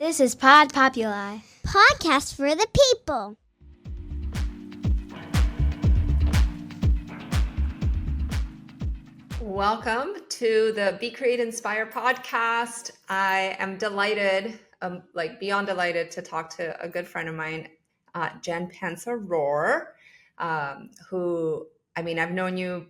This is Pod Populi, podcast for the people. Welcome to the Be Create Inspire podcast. I am delighted, beyond delighted, to talk to a good friend of mine, Jen Pansa Rohr, who, I've known you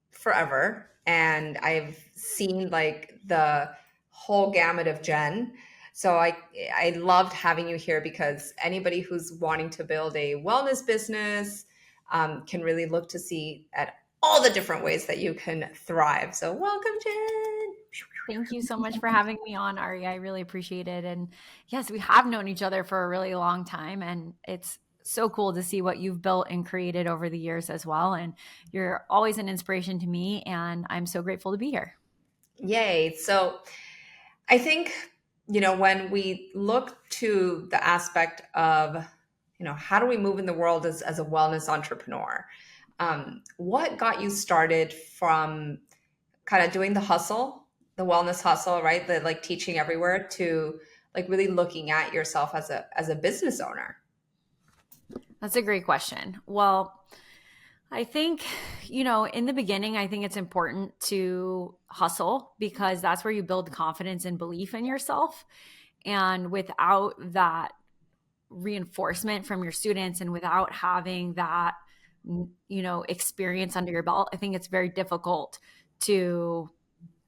forever, and I've seen the whole gamut of Jen. So I loved having you here because anybody who's wanting to build a wellness business can really look to see at all the different ways that you can thrive. So welcome, Jen. Thank you so much for having me on, Ari. I really appreciate it. And yes, we have known each other for a really long time, and it's so cool to see what you've built and created over the years as well. And you're always an inspiration to me, and I'm so grateful to be here. Yay. So I think, when we look to the aspect of, how do we move in the world as a wellness entrepreneur? What got you started from kind of doing the hustle, the wellness hustle, right? The teaching everywhere, to really looking at yourself as a business owner? That's a great question. Well, I think, in the beginning, I think it's important to hustle because that's where you build confidence and belief in yourself. And without that reinforcement from your students and without having that, experience under your belt, I think it's very difficult to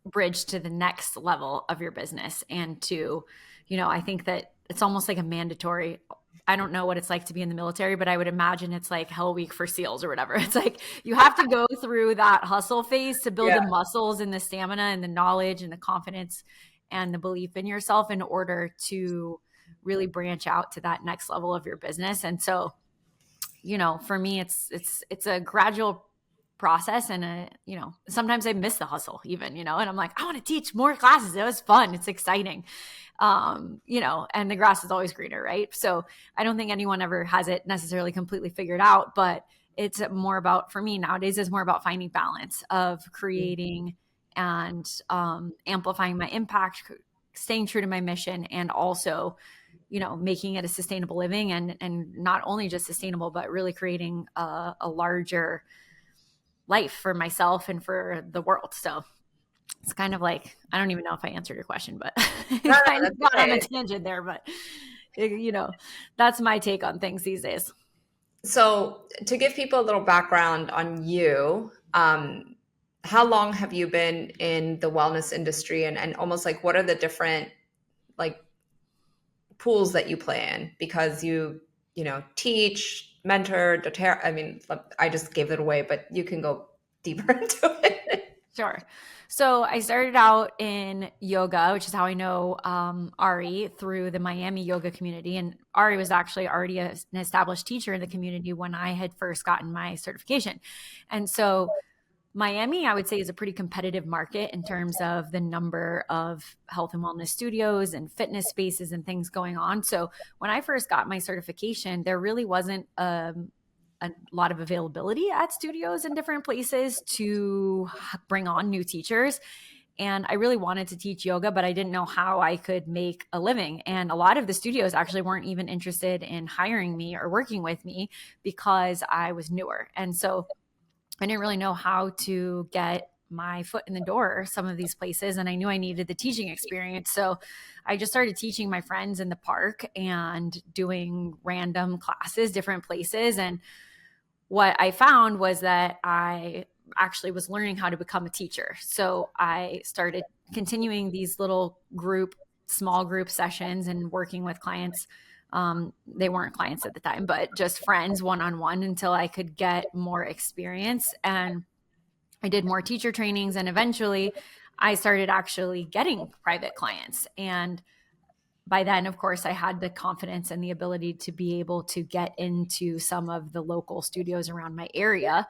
bridge to the next level of your business. And to, I think that it's almost like a mandatory. I don't know what it's like to be in the military, but I would imagine it's like Hell Week for SEALs or whatever. It's like you have to go through that hustle phase to build the muscles and the stamina and the knowledge and the confidence and the belief in yourself in order to really branch out to that next level of your business. And so, for me, it's a gradual process. And, sometimes I miss the hustle even, and I'm like, I want to teach more classes. It was fun. It's exciting. And the grass is always greener, right? So I don't think anyone ever has it necessarily completely figured out, but it's more about, for me nowadays, it's more about finding balance of creating and amplifying my impact, staying true to my mission, and also, making it a sustainable living and not only just sustainable, but really creating a larger life for myself and for the world. So it's kind of like, I don't even know if I answered your question, but kind of got on a tangent there, but that's my take on things these days. So to give people a little background on you, how long have you been in the wellness industry, and almost what are the different pools that you play in? Because you teach, mentor, doTERRA. I just gave it away, but you can go deeper into it. Sure. So I started out in yoga, which is how I know Ari, through the Miami yoga community. And Ari was actually already an established teacher in the community when I had first gotten my certification. And so Miami, I would say, is a pretty competitive market in terms of the number of health and wellness studios and fitness spaces and things going on. So when I first got my certification, there really wasn't a lot of availability at studios in different places to bring on new teachers. And I really wanted to teach yoga, but I didn't know how I could make a living. And a lot of the studios actually weren't even interested in hiring me or working with me because I was newer. And so I didn't really know how to get my foot in the door some of these places. And I knew I needed the teaching experience. So I just started teaching my friends in the park and doing random classes, different places. And what I found was that I actually was learning how to become a teacher. So I started continuing these little small group sessions and working with clients. They weren't clients at the time, but just friends one-on-one until I could get more experience. And I did more teacher trainings. And eventually I started actually getting private clients. And by then, of course, I had the confidence and the ability to be able to get into some of the local studios around my area.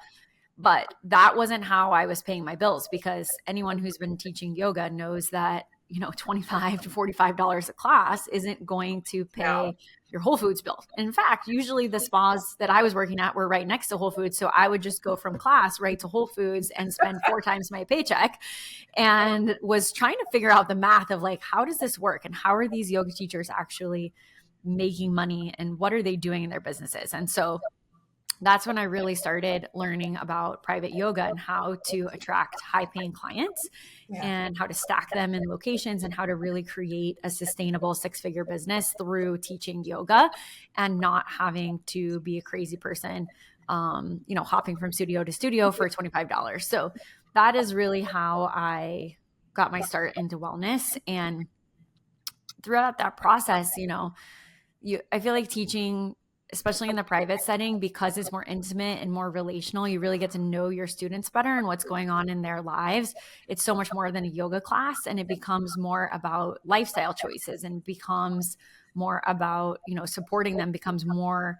But that wasn't how I was paying my bills, because anyone who's been teaching yoga knows that, $25 to $45 a class isn't going to pay your Whole Foods bill. In fact, usually the spas that I was working at were right next to Whole Foods. So I would just go from class right to Whole Foods and spend 4 times my paycheck, and was trying to figure out the math of like, how does this work? And how are these yoga teachers actually making money, and what are they doing in their businesses? And so that's when I really started learning about private yoga and how to attract high paying clients and how to stack them in locations and how to really create a sustainable 6-figure business through teaching yoga and not having to be a crazy person, hopping from studio to studio for $25. So that is really how I got my start into wellness. And throughout that process, I feel like teaching, especially in the private setting, because it's more intimate and more relational, you really get to know your students better and what's going on in their lives. It's so much more than a yoga class, and it becomes more about lifestyle choices and becomes more about, supporting them, becomes more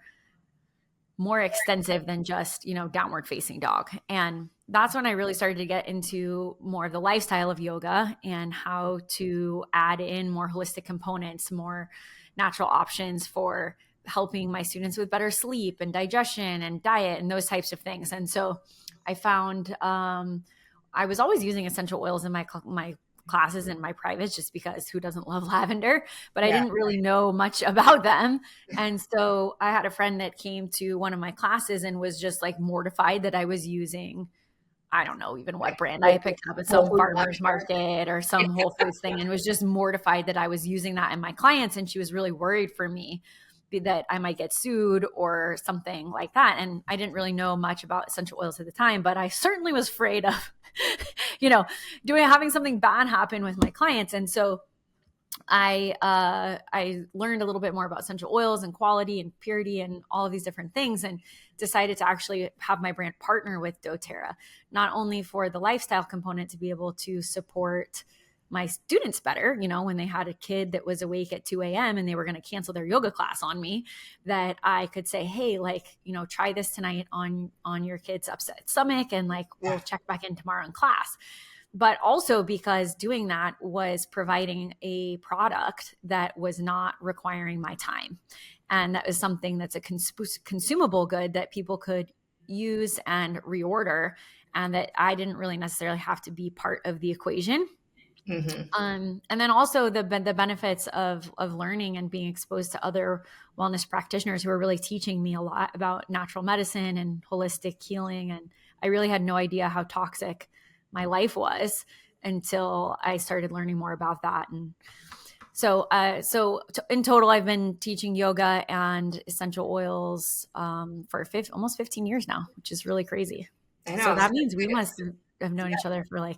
extensive than just, downward facing dog. And that's when I really started to get into more of the lifestyle of yoga and how to add in more holistic components, more natural options for helping my students with better sleep and digestion and diet and those types of things. And so I found I was always using essential oils in my classes and my privates, just because who doesn't love lavender, but I didn't really know much about them. And so I had a friend that came to one of my classes and was just like mortified that I was using, I don't know even what brand I picked up at some farmer's market or some Whole Foods thing, and was just mortified that I was using that in my clients. And she was really worried for me that I might get sued or something like that. And I didn't really know much about essential oils at the time, but I certainly was afraid of, having something bad happen with my clients. And so I learned a little bit more about essential oils and quality and purity and all of these different things, and decided to actually have my brand partner with doTERRA, not only for the lifestyle component to be able to support my students better, when they had a kid that was awake at 2 a.m. and they were going to cancel their yoga class on me, that I could say, hey, try this tonight on your kid's upset stomach, and we'll check back in tomorrow in class. But also because doing that was providing a product that was not requiring my time. And that was something that's a consumable good that people could use and reorder, and that I didn't really necessarily have to be part of the equation. And then also the benefits of learning and being exposed to other wellness practitioners who are really teaching me a lot about natural medicine and holistic healing. And I really had no idea how toxic my life was until I started learning more about that. And so in total, I've been teaching yoga and essential oils for almost 15 years now, which is really crazy. So that means we must have known each other for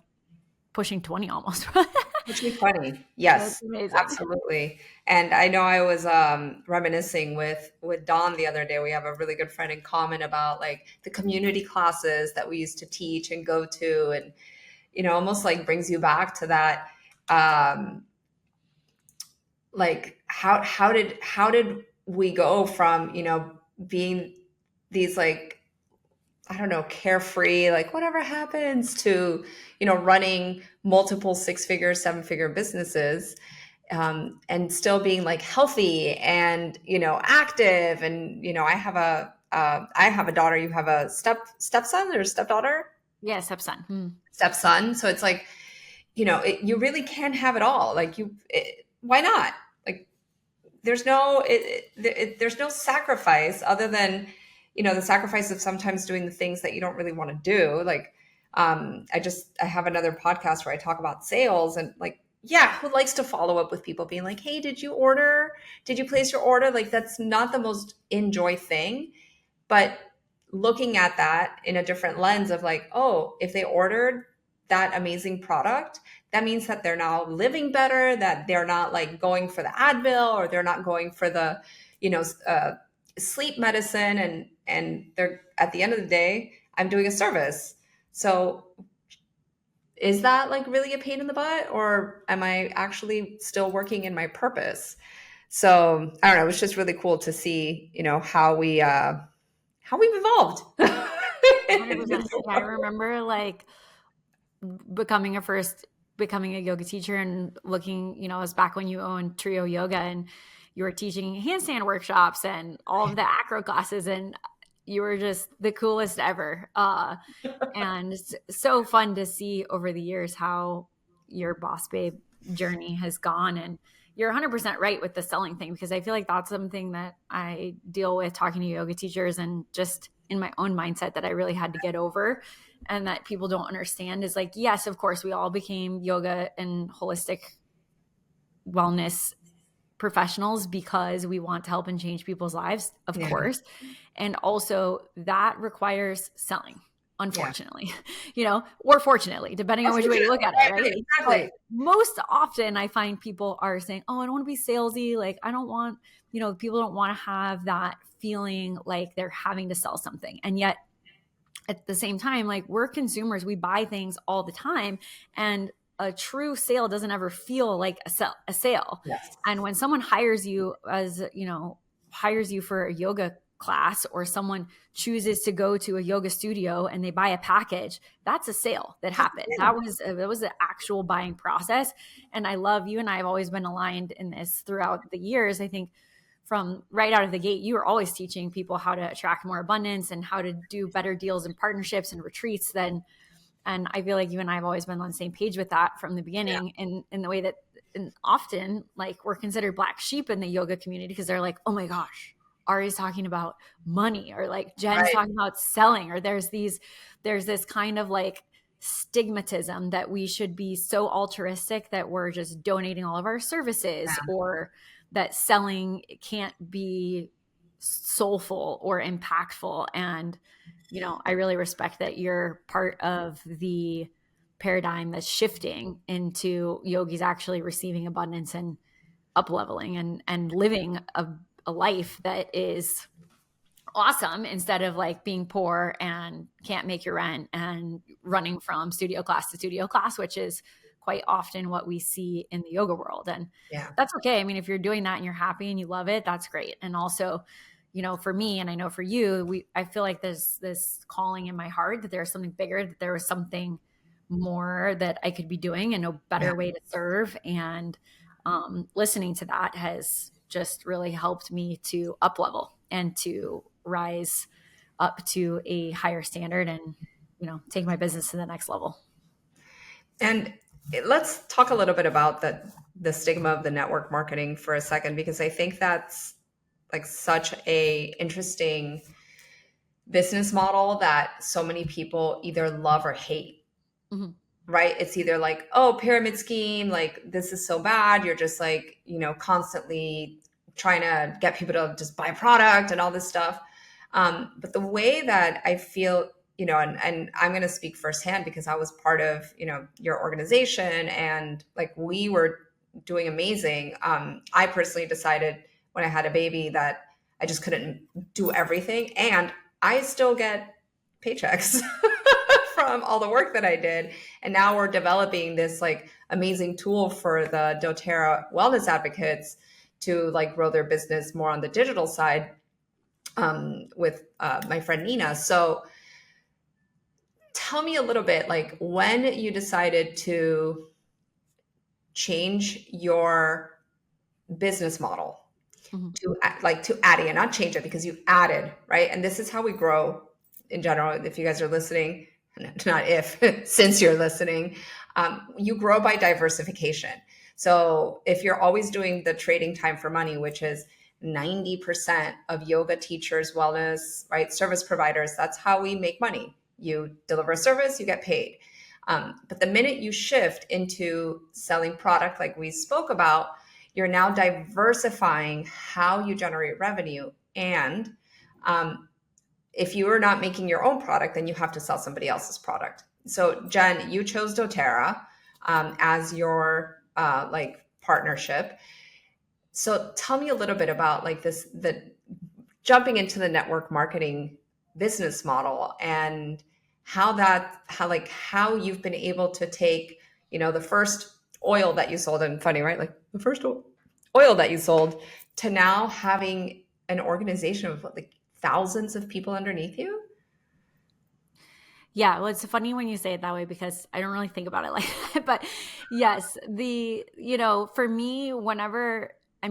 pushing 20 almost. Which is funny. Yes, absolutely. And I know I was reminiscing with Dawn the other day. We have a really good friend in common about the community classes that we used to teach and go to, and almost brings you back to that. How did we go from being these I don't know, carefree, whatever happens, to, running multiple 6-figure, 7-figure businesses, and still being healthy and, active. And, I have a daughter. You have a stepson or stepdaughter? Yeah. Stepson. Stepson. So it's you really can have it all. Why not? There's no sacrifice other than, the sacrifice of sometimes doing the things that you don't really want to do. I have another podcast where I talk about sales, and who likes to follow up with people being like, hey, did you place your order? That's not the most enjoy thing, but looking at that in a different lens of if they ordered that amazing product, that means that they're now living better, that they're not going for the Advil, or they're not going for the, sleep medicine, and they're, at the end of the day, I'm doing a service. So is that really a pain in the butt, or am I actually still working in my purpose? So I don't know. It's just really cool to see, how we've evolved. 100%. I remember becoming a first becoming a yoga teacher and looking, it was back when you owned Trio Yoga and you were teaching handstand workshops and all of the acro classes, and you were just the coolest ever. And it's so fun to see over the years how your boss babe journey has gone. And you're 100% right with the selling thing, because I feel like that's something that I deal with talking to yoga teachers and just in my own mindset that I really had to get over, and that people don't understand is like, yes, of course, we all became yoga and holistic wellness professionals because we want to help and change people's lives, of course. And also that requires selling, unfortunately, or fortunately, depending on which way you look at it, right? Exactly. But most often I find people are saying, oh, I don't want to be salesy. Like, I don't want, people don't want to have that feeling like they're having to sell something. And yet at the same time, like, we're consumers, we buy things all the time, and a true sale doesn't ever feel like a sale. Yes. And when someone hires you hires you for a yoga class, or someone chooses to go to a yoga studio and they buy a package, that's a sale that happened. That was an actual buying process. And I love, you and I have always been aligned in this throughout the years. I think from right out of the gate, you were always teaching people how to attract more abundance and how to do better deals and partnerships and retreats and I feel like you and I have always been on the same page with that from the beginning, in the way that, and often, like, we're considered black sheep in the yoga community because they're like, oh my gosh, Ari's talking about money, or like Jen's talking about selling, or there's this kind of like stigmatism that we should be so altruistic that we're just donating all of our services, or that selling can't be soulful or impactful. And I really respect that you're part of the paradigm that's shifting into yogis actually receiving abundance and up leveling and living a life that is awesome, instead of like being poor and can't make your rent and running from studio class to studio class, which is quite often what we see in the yoga world. And that's okay. I mean, if you're doing that and you're happy and you love it, that's great. And also, for me, and I know for you, I feel like there's this calling in my heart that there's something bigger, that there was something more that I could be doing and a better way to serve. And listening to that has just really helped me to up level and to rise up to a higher standard and, take my business to the next level. And let's talk a little bit about the stigma of the network marketing for a second, because I think that's like such a interesting business model that so many people either love or hate. Mm-hmm. Right? It's either like, oh, pyramid scheme, like this is so bad. You're just like, constantly trying to get people to just buy product and all this stuff. But the way that I feel, and I'm going to speak firsthand because I was part of, your organization, and like we were doing amazing. I personally decided when I had a baby that I just couldn't do everything, and I still get paychecks from all the work that I did. And now we're developing this like amazing tool for the doTERRA wellness advocates to like grow their business more on the digital side, with my friend Nina. So tell me a little bit, like, when you decided to change your business model to add in, not change it, because you added, right? And this is how we grow in general. If you guys are listening, not if, since you're listening, you grow by diversification. So if you're always doing the trading time for money, which is 90% of yoga teachers, wellness, right, service providers, that's how we make money. You deliver a service, you get paid. But the minute you shift into selling product, like we spoke about, you're now diversifying how you generate revenue. And if you are not making your own product, then you have to sell somebody else's product. So Jen, you chose doTERRA as your partnership. So tell me a little bit about like the jumping into the network marketing business model, and how you've been able to take, the first oil that you sold, and funny, right? Like the first oil that you sold, to now having an organization of like thousands of people underneath you. Yeah, well, it's funny when you say it that way because I don't really think about it like that. But yes, for me, whenever, I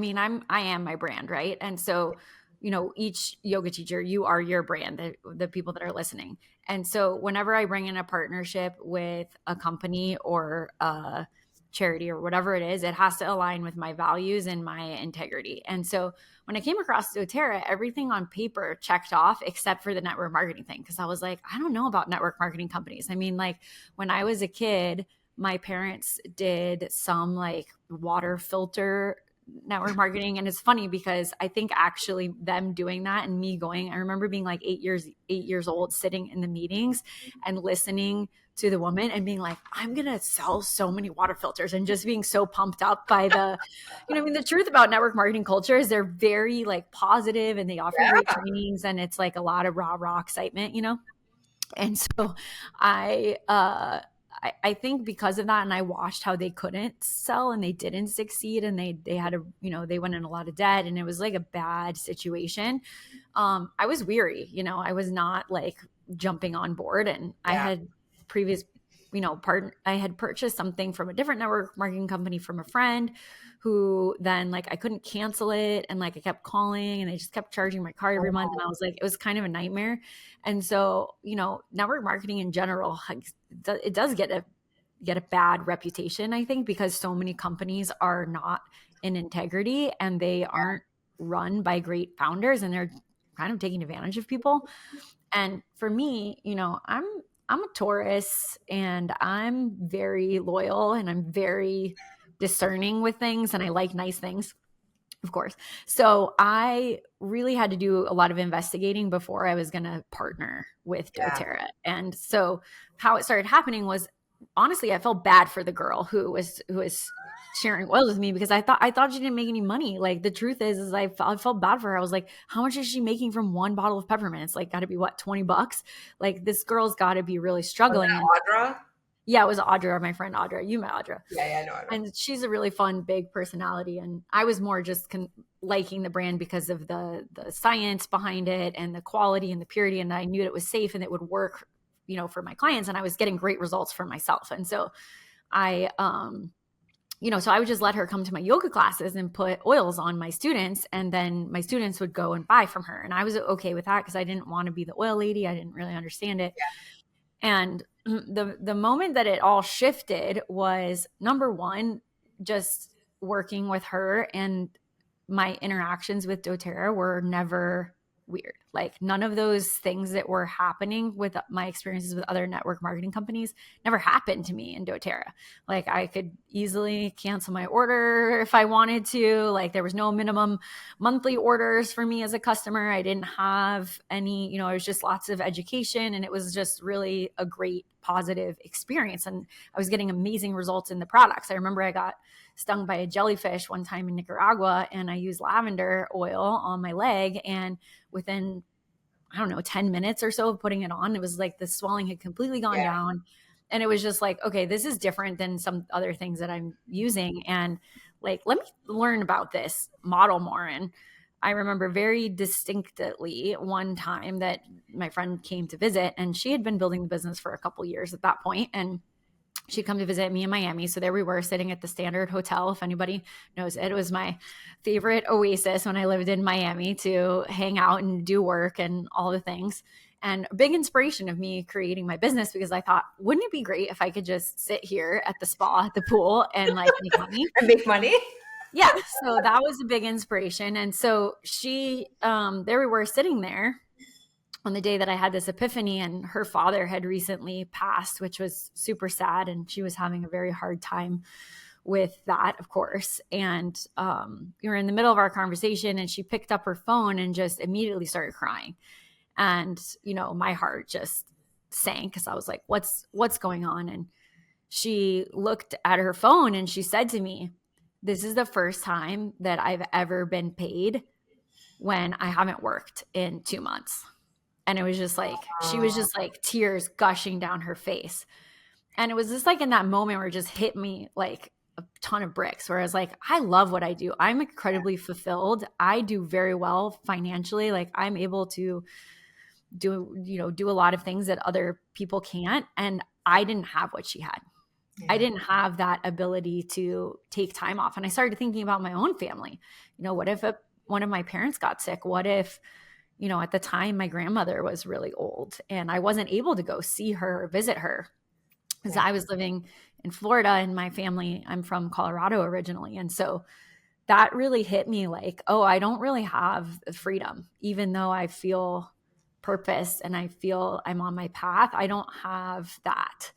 am my brand, right? And so, each yoga teacher, you are your brand, the people that are listening. And so whenever I bring in a partnership with a company or a charity or whatever it is, it has to align with my values and my integrity. And so when I came across doTERRA, everything on paper checked off except for the network marketing thing. Cause I was like, I don't know about network marketing companies. Like when I was a kid, my parents did some like water filter network marketing. And it's funny because I think actually them doing that and me going, I remember being like 8 years old, sitting in the meetings and listening to the woman and being like, I'm going to sell so many water filters, and just being so pumped up by the truth about network marketing culture is they're very like positive and they offer great Yeah. trainings, and it's like a lot of rah excitement. And so I think because of that, and I watched how they couldn't sell and they didn't succeed, and they had they went in a lot of debt, and it was like a bad situation. I was weary, I was not like jumping on board, and I Yeah. had previous, I had purchased something from a different network marketing company from a friend who then like I couldn't cancel it, and like I kept calling and they just kept charging my card every month, and I was like, it was kind of a nightmare. And so, network marketing in general, it does get a bad reputation, I think, because so many companies are not in integrity and they aren't run by great founders, and they're kind of taking advantage of people. And for me, I'm a Taurus, and I'm very loyal, and I'm very discerning with things, and I like nice things, of course. So I really had to do a lot of investigating before I was going to partner with Yeah. doTERRA. And so how it started happening was, honestly, I felt bad for the girl who was sharing oils with me, because I thought she didn't make any money. Like the truth is I felt bad for her. I was like, how much is she making from one bottle of peppermint? It's like got to be what, $20? Like this girl's got to be really Was struggling. And that Audra? yeah, it was Audra, my friend Audra. You met Audra. Yeah, I know. And she's a really fun, big personality. And I was more just liking the brand because of the science behind it and the quality and the purity. And I knew it was safe and it would work, for my clients. And I was getting great results for myself. And so I, so I would just let her come to my yoga classes and put oils on my students. And then my students would go and buy from her. And I was okay with that because I didn't want to be the oil lady. I didn't really understand it. Yeah. And the moment that it all shifted was, number one, just working with her, and my interactions with doTERRA were never weird. Like none of those things that were happening with my experiences with other network marketing companies never happened to me in doTERRA. Like I could easily cancel my order if I wanted to. Like there was no minimum monthly orders for me as a customer. I didn't have any, it was just lots of education, and it was just really a great positive experience. And I was getting amazing results in the products. I remember I got stung by a jellyfish one time in Nicaragua, and I used lavender oil on my leg, and within, I don't know, 10 minutes or so of putting it on, it was like the swelling had completely gone down. And it was just like, okay, this is different than some other things that I'm using. And like, let me learn about this model more. And I remember very distinctly one time that my friend came to visit, and she had been building the business for a couple years at that point, and she'd come to visit me in Miami. So there we were sitting at the Standard Hotel. If anybody knows it, it was my favorite oasis when I lived in Miami to hang out and do work and all the things. And a big inspiration of me creating my business, because I thought, wouldn't it be great if I could just sit here at the spa, at the pool, and like make money? And make money? Yeah. So that was a big inspiration. And so there we were sitting there on the day that I had this epiphany, and her father had recently passed, which was super sad. And she was having a very hard time with that, of course. And we were in the middle of our conversation, and she picked up her phone and just immediately started crying. And, my heart just sank, because I was like, what's going on? And she looked at her phone and she said to me, this is the first time that I've ever been paid when I haven't worked in 2 months. And it was just like, she was just like tears gushing down her face. And it was just like in that moment where it just hit me like a ton of bricks, where I was like, I love what I do. I'm incredibly fulfilled. I do very well financially. Like I'm able to do a lot of things that other people can't. And I didn't have what she had. Yeah. I didn't have that ability to take time off. And I started thinking about my own family. What if one of my parents got sick? What if, at the time my grandmother was really old and I wasn't able to go see her or visit her because I was living in Florida and my family, I'm from Colorado originally. And so that really hit me like, oh, I don't really have freedom, even though I feel purpose and I feel I'm on my path. I don't have that.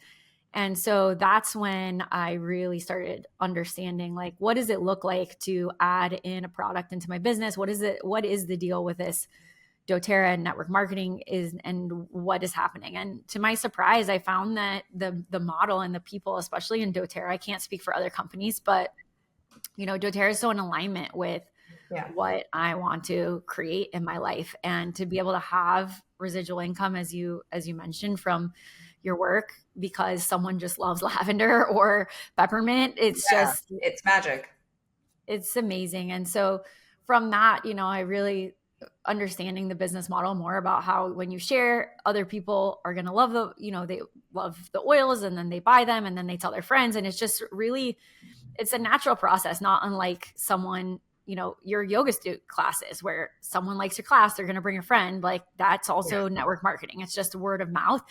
And so that's when I really started understanding, like, what does it look like to add in a product into my business? What is the deal with this doTERRA and network marketing and what is happening? And to my surprise, I found that the model and the people, especially in doTERRA, I can't speak for other companies, but doTERRA is so in alignment with what I want to create in my life, and to be able to have residual income, as you mentioned, from your work because someone just loves lavender or peppermint. It's magic. It's amazing. And so from that, I really understanding the business model more about how when you share, other people are going to love they love the oils and then they buy them and then they tell their friends. And it's just really, it's a natural process, not unlike someone, your yoga classes where someone likes your class, they're going to bring a friend. Like that's also network marketing. It's just word of mouth.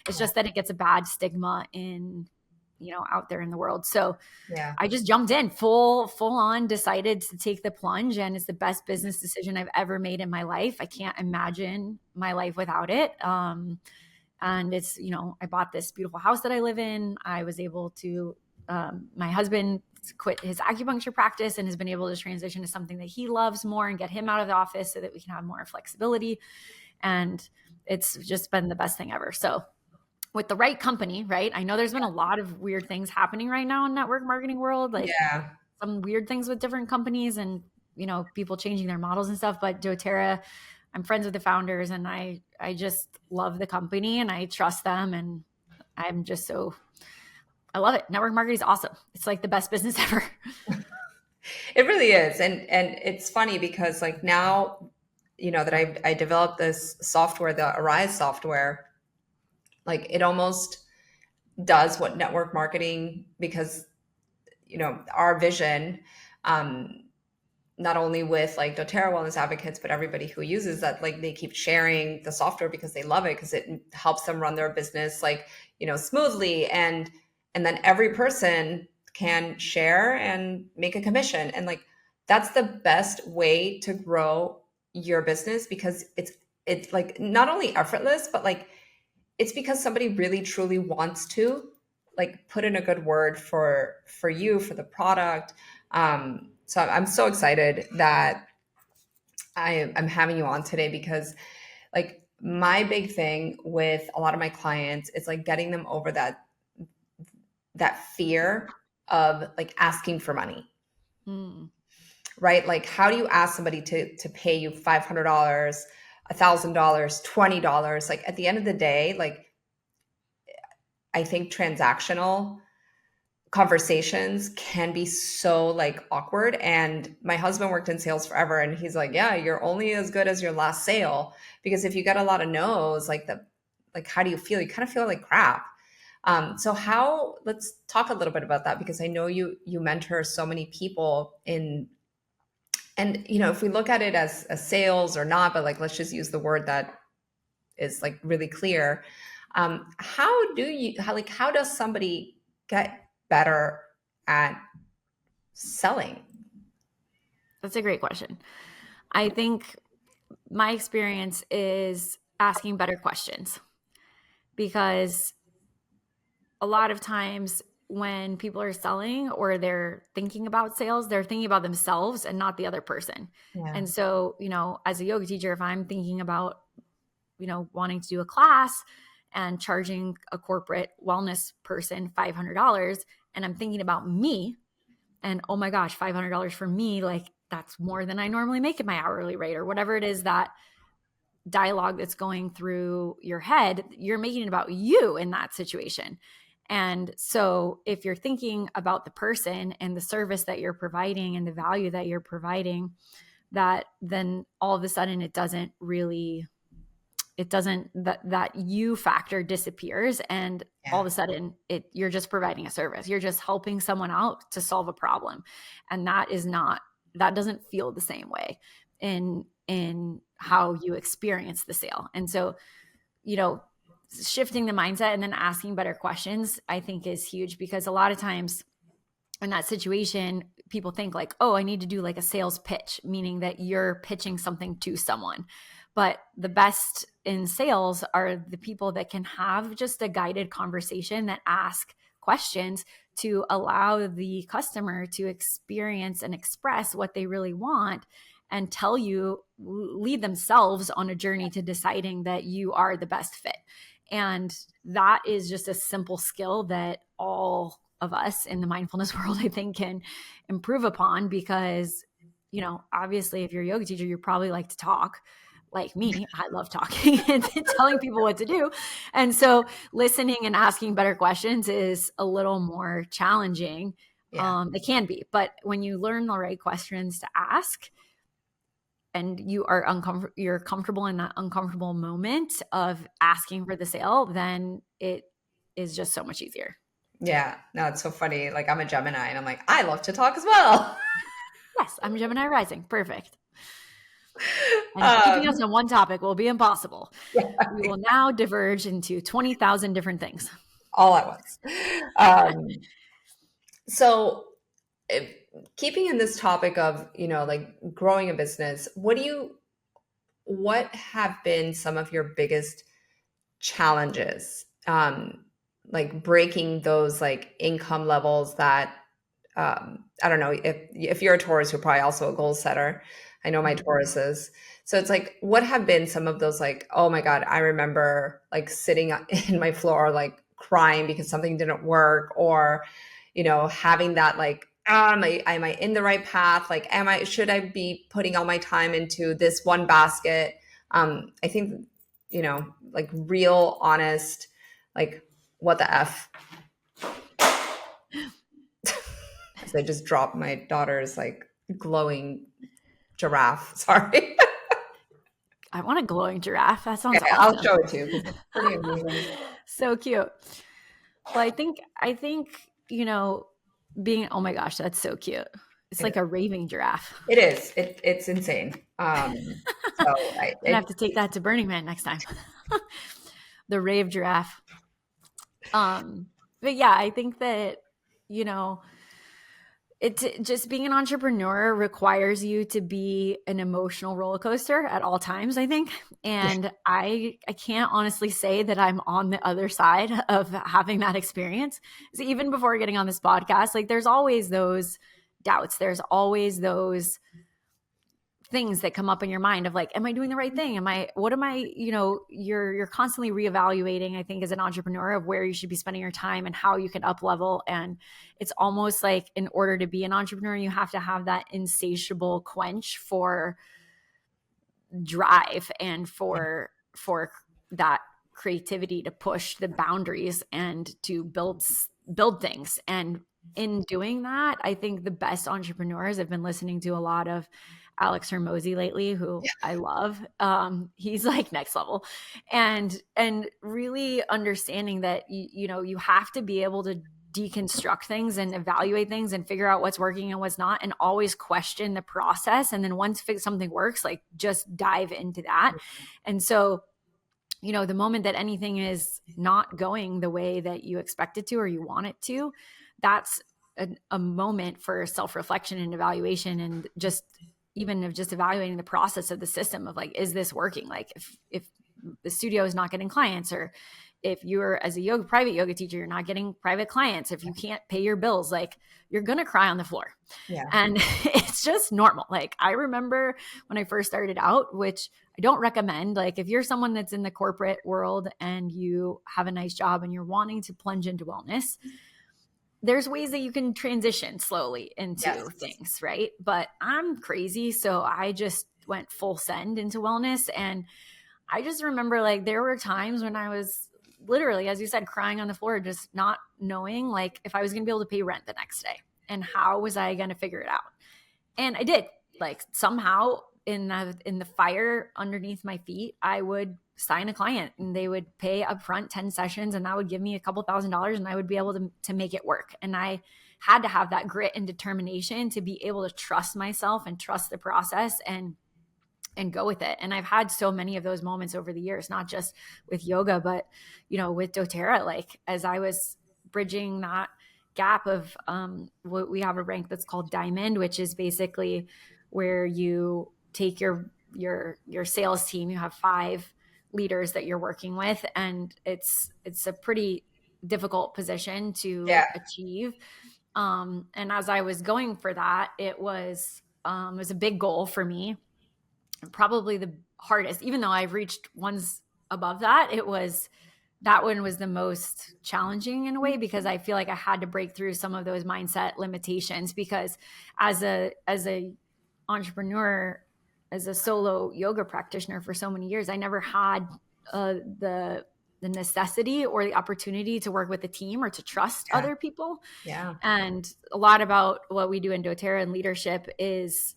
It's just that it gets a bad stigma in, out there in the world. So I just jumped in full on, decided to take the plunge, and it's the best business decision I've ever made in my life. I can't imagine my life without it. And it's, I bought this beautiful house that I live in. I was able to, my husband quit his acupuncture practice and has been able to transition to something that he loves more and get him out of the office so that we can have more flexibility. And it's just been the best thing ever. So with the right company, right? I know there's been a lot of weird things happening right now in network marketing world, like some weird things with different companies and, people changing their models and stuff. But doTERRA, I'm friends with the founders and I just love the company and I trust them. And I'm just I love it. Network marketing is awesome. It's like the best business ever. It really is. And it's funny because like now, that I developed this software, the Arise software, like it almost does what network marketing, because, our vision, not only with like doTERRA wellness advocates, but everybody who uses that, like they keep sharing the software because they love it, because it helps them run their business like, smoothly. And then every person can share and make a commission. And like, that's the best way to grow your business, because it's like not only effortless, but like, it's because somebody really truly wants to like put in a good word for you, for the product. So I'm so excited that I'm having you on today, because like my big thing with a lot of my clients is like getting them over that fear of like asking for money. Right? Like, how do you ask somebody to pay you $500, $1,000, $20? Like at the end of the day, like I think transactional conversations can be so like awkward. And my husband worked in sales forever, and he's like, yeah, you're only as good as your last sale, because if you get a lot of no's, like how do you feel? You kind of feel like crap. So let's talk a little bit about that, because I know you mentor so many people and if we look at it as sales or not, but like, let's just use the word that is like really clear. How does somebody get better at selling? That's a great question. I think my experience is asking better questions, because a lot of times when people are selling or they're thinking about sales, they're thinking about themselves and not the other person. Yeah. And so, as a yoga teacher, if I'm thinking about, wanting to do a class and charging a corporate wellness person $500, and I'm thinking about me and, oh my gosh, $500 for me, like that's more than I normally make at my hourly rate, or whatever it is, that dialogue that's going through your head, you're making it about you in that situation. And so if you're thinking about the person and the service that you're providing and the value that you're providing, that then all of a sudden it doesn't really it doesn't, that you factor disappears, and all of a sudden you're just providing a service. You're just helping someone out to solve a problem. And that doesn't feel the same way in how you experience the sale. And so, shifting the mindset and then asking better questions, I think, is huge, because a lot of times in that situation, people think like, oh, I need to do like a sales pitch, meaning that you're pitching something to someone. But the best in sales are the people that can have just a guided conversation, that ask questions to allow the customer to experience and express what they really want, and lead themselves on a journey to deciding that you are the best fit. And that is just a simple skill that all of us in the mindfulness world, I think, can improve upon, because, obviously if you're a yoga teacher, you probably like to talk. Like me, I love talking and telling people what to do. And so listening and asking better questions is a little more challenging. It can be, but when you learn the right questions to ask, and you're comfortable in that uncomfortable moment of asking for the sale, then it is just so much easier. Yeah, no, it's so funny. Like, I'm a Gemini, and I'm like, I love to talk as well. Yes, I'm Gemini rising. Perfect. And keeping us on one topic will be impossible. Yeah. We will now diverge into 20,000 different things. All at once. So keeping in this topic of, like growing a business, what have been some of your biggest challenges? Like breaking those like income levels that, I don't know, if you're a Taurus, you're probably also a goal setter. I know my Taurus is. So it's like, what have been some of those, like, oh my God, I remember like sitting in my floor, like crying because something didn't work, or, having that like, am I in the right path? Like, should I be putting all my time into this one basket? I think, like real, honest, like, what the F? So I just dropped my daughter's like glowing giraffe. Sorry. I want a glowing giraffe. That sounds awesome. I'll show it to you. It's pretty amazing. So cute. Well, I think, being, oh my gosh, that's so cute. It's like a raving giraffe. It is. It's insane. So I have to take that to Burning Man next time. The rave giraffe. But yeah, I think that, it's just, being an entrepreneur requires you to be an emotional roller coaster at all times, I think. And I can't honestly say that I'm on the other side of having that experience. So even before getting on this podcast, like, there's always those doubts. There's always those things that come up in your mind of like, am I doing the right thing? You're constantly reevaluating, I think, as an entrepreneur, of where you should be spending your time and how you can up level. And it's almost like, in order to be an entrepreneur, you have to have that insatiable quench for drive and for that creativity to push the boundaries and to build things. And in doing that, I think the best entrepreneurs, I've been listening to a lot of Alex Hormozy lately, who I love. He's like next level, and really understanding that you have to be able to deconstruct things and evaluate things and figure out what's working and what's not, and always question the process. And then once something works, like, just dive into that. And so, the moment that anything is not going the way that you expect it to or you want it to, that's a moment for self-reflection and evaluation, and just evaluating the process of the system of like, is this working? Like, if the studio is not getting clients, or if you're, as a private yoga teacher, you're not getting private clients, if you can't pay your bills, like, you're going to cry on the floor. Yeah. And it's just normal. Like, I remember when I first started out, which I don't recommend, like, if you're someone that's in the corporate world and you have a nice job and you're wanting to plunge into wellness, there's ways that you can transition slowly into things, right? But I'm crazy, so I just went full send into wellness. And I just remember, like, there were times when I was literally, as you said, crying on the floor, just not knowing, like, if I was going to be able to pay rent the next day, and how was I going to figure it out. And I did. Like, somehow in the fire underneath my feet, I would sign a client and they would pay upfront 10 sessions and that would give me a couple $1,000 and I would be able to make it work. And I had to have that grit and determination to be able to trust myself and trust the process and go with it. And I've had so many of those moments over the years, not just with yoga, but, with doTERRA, like as I was bridging that gap of what we have a rank that's called Diamond, which is basically where you take your sales team, you have 5 leaders that you're working with. And it's a pretty difficult position to achieve. And as I was going for that, it was a big goal for me. Probably the hardest, even though I've reached ones above that, that one was the most challenging in a way, because I feel like I had to break through some of those mindset limitations, because as a entrepreneur, as a solo yoga practitioner for so many years, I never had the necessity or the opportunity to work with a team or to trust other people. Yeah. And a lot about what we do in doTERRA and leadership is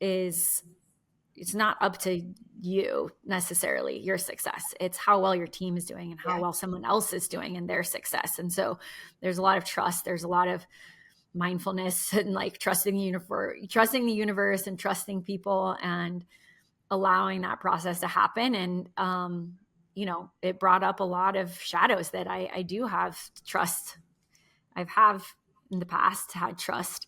it's not up to you necessarily, your success. It's how well your team is doing and how well someone else is doing in their success. And so there's a lot of trust. There's a lot of mindfulness and like trusting the universe and trusting people and allowing that process to happen. And, it brought up a lot of shadows that I do have trust. Have in the past had trust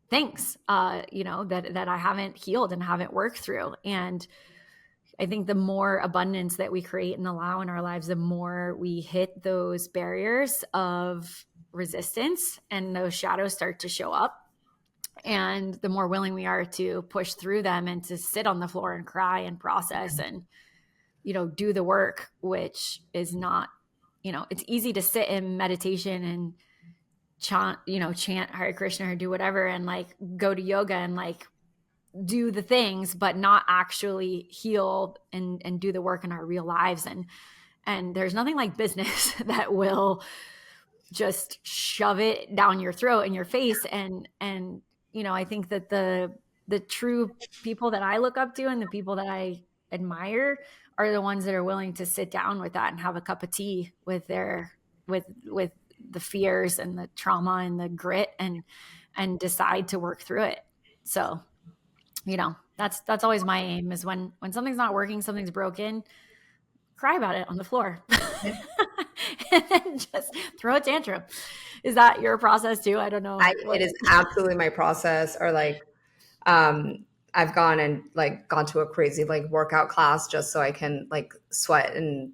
things, that I haven't healed and haven't worked through. And I think the more abundance that we create and allow in our lives, the more we hit those barriers of resistance and those shadows start to show up. And the more willing we are to push through them and to sit on the floor and cry and process and, do the work, which is not, it's easy to sit in meditation and chant Hare Krishna or do whatever and like go to yoga and like do the things, but not actually heal and do the work in our real lives. And there's nothing like business that will just shove it down your throat in your face. And I think that the true people that I look up to and the people that I admire are the ones that are willing to sit down with that and have a cup of tea with with the fears and the trauma and the grit and decide to work through it. So, that's always my aim, is when something's not working, something's broken, cry about it on the floor and then just throw a tantrum. Is that your process too? I don't know. It is absolutely my process. Or like, I've gone to a crazy like workout class just so I can like sweat and,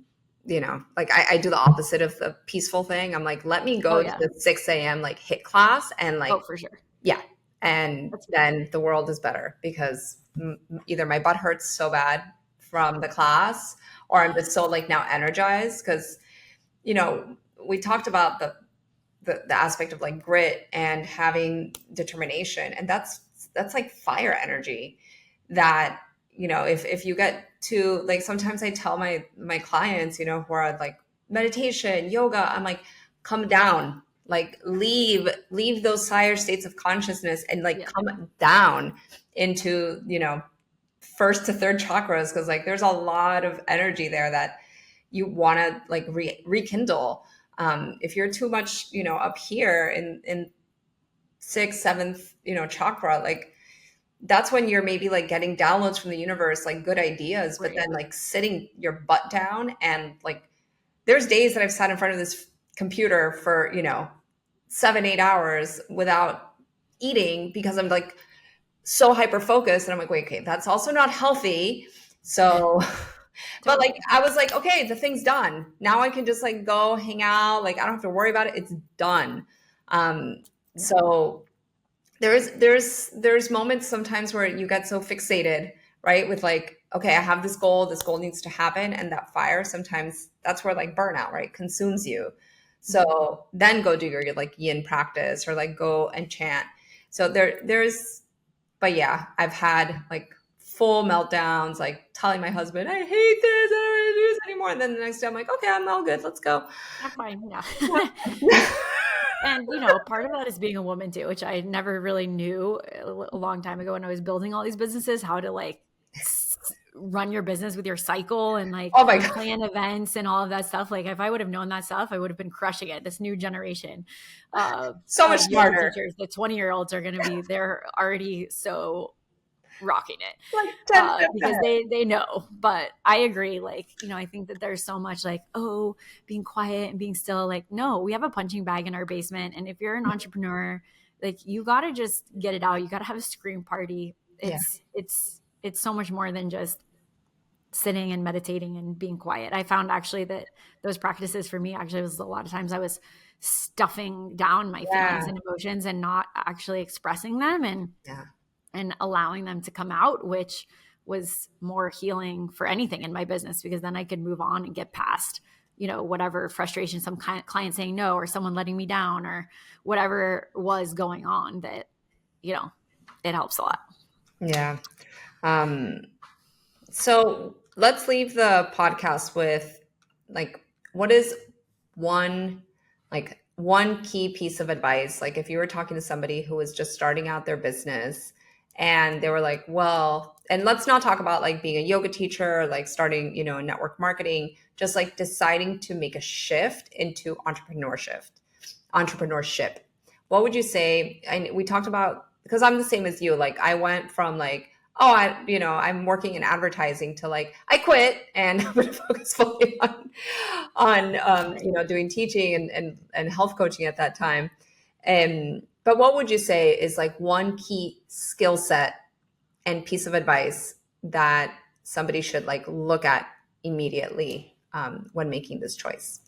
like I do the opposite of the peaceful thing. I'm like, let me go to the 6 a.m. like HIIT class and like, for sure. Yeah. And then the world is better, because either my butt hurts so bad from the class, or I'm just so like now energized. Cause, we talked about the aspect of like grit and having determination. And that's like fire energy that, if you get to like, sometimes I tell my clients, who are like meditation, yoga, I'm like, come down, like leave those higher states of consciousness and like come down into, first to third chakras. Cause like, there's a lot of energy there that you want to like rekindle. If you're too much, up here in 6th, 7th, chakra, like that's when you're maybe like getting downloads from the universe, like good ideas, but then like sitting your butt down. And like, there's days that I've sat in front of this computer for, 7-8 hours without eating, because I'm like so hyper focused. And I'm like, wait, okay, that's also not healthy. So, but like, I was like, okay, the thing's done. Now I can just like go hang out. Like, I don't have to worry about it. It's done. So there's moments sometimes where you get so fixated, right? With like, okay, I have this goal needs to happen. And that fire, sometimes that's where like burnout, right, consumes you. So then go do your like yin practice, or like go and chant. So but yeah, I've had like full meltdowns, like telling my husband, I hate this, I don't want to do this anymore. And then the next day I'm like, okay, I'm all good, let's go. I'm fine. Yeah. And, part of that is being a woman too, which I never really knew a long time ago when I was building all these businesses, how to like run your business with your cycle and like Oh my God. plan events and all of that stuff. Like if I would have known that stuff, I would have been crushing it. This new generation So much of yoga smarter. teachers, the 20-year-olds are going to be, they're already so rocking it Like 10 steps because ahead. they know. But I agree. Like, you know, I think that there's so much like, oh, being quiet and being still. Like, no, we have a punching bag in our basement. And if you're an entrepreneur, like you got to just get it out. You got to have a scream party. Yeah. It's so much more than just sitting and meditating and being quiet. I found actually that those practices for me actually was a lot of times I was stuffing down my feelings and emotions and not actually expressing them and allowing them to come out, which was more healing for anything in my business, because then I could move on and get past, you know, whatever frustration, some client saying no, or someone letting me down, or whatever was going on, that, you know, it helps a lot. Yeah. So let's leave the podcast with like, what is one key piece of advice? Like if you were talking to somebody who was just starting out their business and they were like, well, and let's not talk about like being a yoga teacher, or like starting, you know, network marketing, just like deciding to make a shift into entrepreneurship. What would you say? And we talked about, because I'm the same as you, like I went from like, oh, I'm working in advertising to like, I quit and I'm going to focus fully on doing teaching and health coaching at that time. But what would you say is like one key skill set and piece of advice that somebody should like look at immediately when making this choice?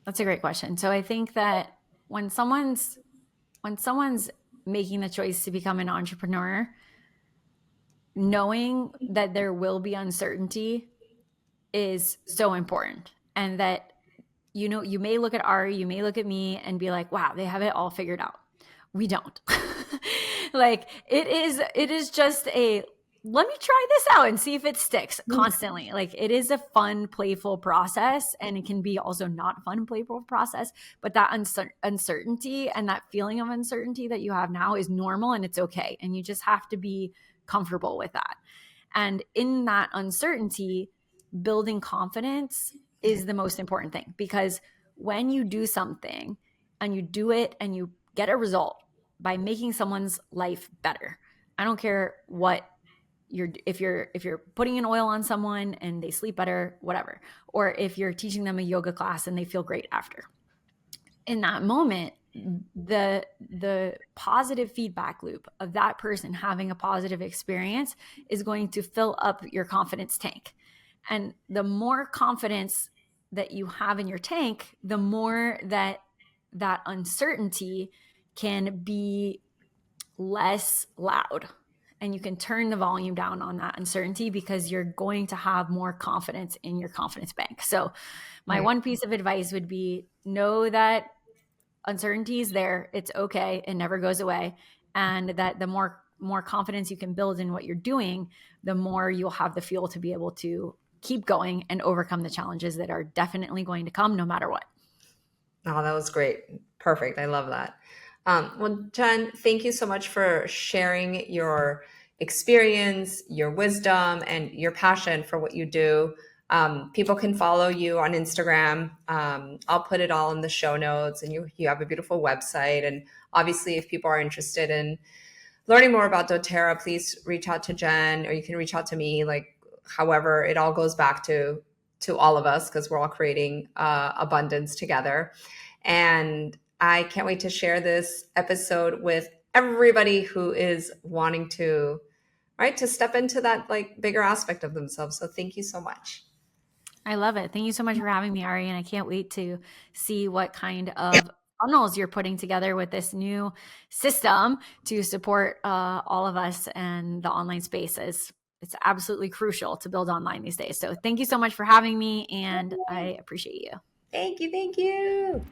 That's a great question. So I think that when someone's making the choice to become an entrepreneur, knowing that there will be uncertainty is so important. And that, you know, you may look at Ari, you may look at me and be like, wow, they have it all figured out. We don't. Like it is just a, let me try this out and see if it sticks constantly. Like it is a fun, playful process, and it can be also not fun, playful process. But that uncertainty and that feeling of uncertainty that you have now is normal, and it's okay. And you just have to be comfortable with that. And in that uncertainty, building confidence is the most important thing, because when you do something and you do it and you get a result by making someone's life better, I don't care what if you're putting an oil on someone and they sleep better, whatever, or if you're teaching them a yoga class and they feel great after, in that moment, the positive feedback loop of that person having a positive experience is going to fill up your confidence tank. And the more confidence that you have in your tank, the more that uncertainty can be less loud, and you can turn the volume down on that uncertainty, because you're going to have more confidence in your confidence bank. So my one piece of advice would be, know that uncertainty is there. It's okay. It never goes away. And that the more confidence you can build in what you're doing, the more you'll have the fuel to be able to keep going and overcome the challenges that are definitely going to come no matter what. Oh, that was great. Perfect. I love that. Well, Jen, thank you so much for sharing your experience, your wisdom, and your passion for what you do. People can follow you on Instagram. I'll put it all in the show notes, and you have a beautiful website. And obviously, if people are interested in learning more about doTERRA, please reach out to Jen, or you can reach out to me. Like, however, it all goes back to all of us, because we're all creating abundance together. And I can't wait to share this episode with everybody who is wanting to step into that like bigger aspect of themselves. So thank you so much. I love it. Thank you so much for having me, Ari. And I can't wait to see what kind of funnels you're putting together with this new system to support all of us and the online spaces. It's absolutely crucial to build online these days. So thank you so much for having me, and I appreciate you. Thank you.